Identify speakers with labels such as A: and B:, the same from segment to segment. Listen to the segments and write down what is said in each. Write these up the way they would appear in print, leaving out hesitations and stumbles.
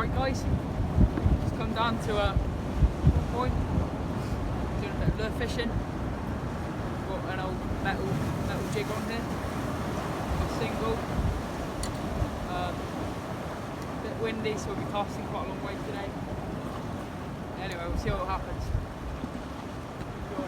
A: Right guys, just come down to a point, doing a bit of lure fishing. Got an old metal jig on here, a single. A bit windy, so we'll be casting quite a long way today. Anyway, we'll see what happens. Enjoy.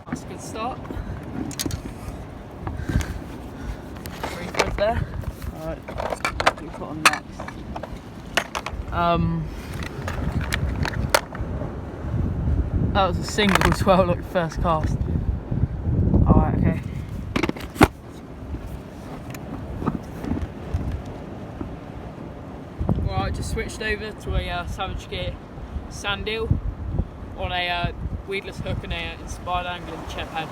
A: That's a good start. Pretty good there. Alright, what do we put on next? That was a single as well, like first cast. Alright, okay. Well, I just switched over to a Savage Gear sand eel on a weedless hook and a inspired angling chip head.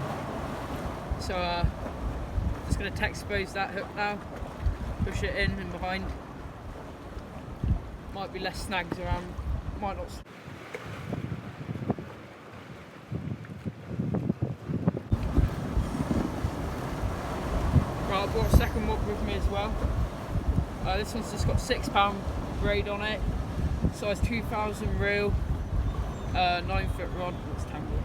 A: So just going to expose that hook now, push it in and behind. Might be less snags around, might not. Right, I brought a second rod with me as well. This one's just got £6 braid on it, size 2000 reel, 9-foot rod. Let's tangle.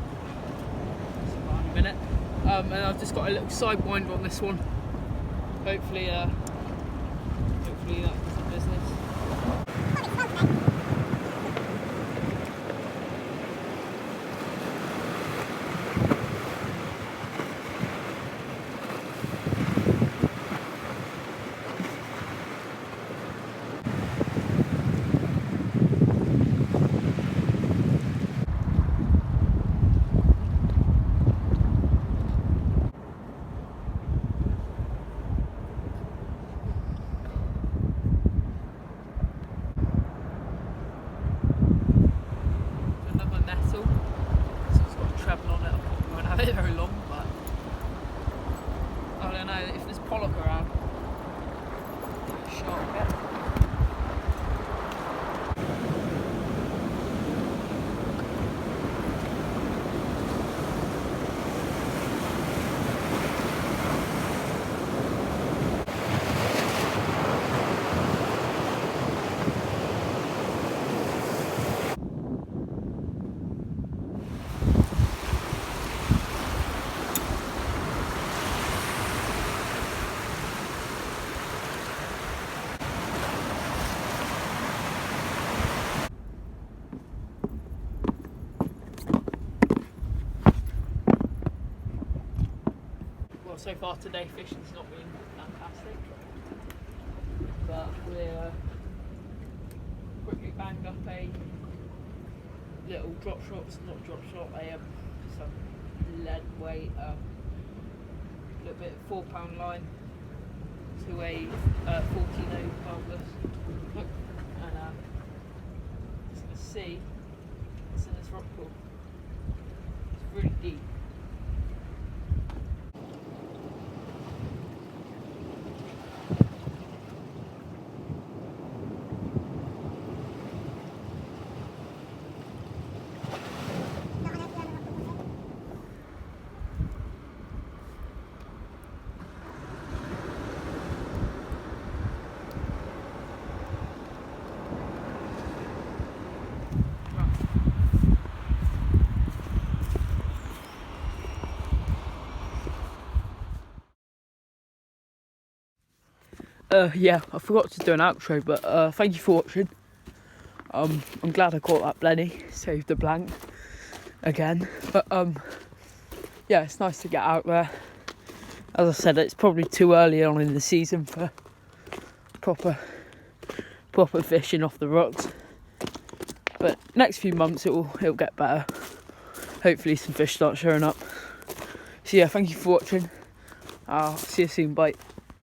A: It's about in a minute. And I've just got a little side winder on this one. Hopefully that does the business. Very long, but I don't know if there's pollock around. Sharp bit. Well, so far today fishing's not been fantastic, but we're quickly banged up a little drop shot, not drop shot, some lead weight, little bit of £4 line to a 14-0 barbless hook, and as you can see, it's in this rock pool. It's really deep. Yeah, I forgot to do an outro, but thank you for watching. I'm glad I caught that blenny, saved the blank again. But yeah, it's nice to get out there. As I said, it's probably too early on in the season for proper fishing off the rocks. But next few months it'll get better. Hopefully some fish start showing up. So yeah, thank you for watching. I'll see you soon, bye.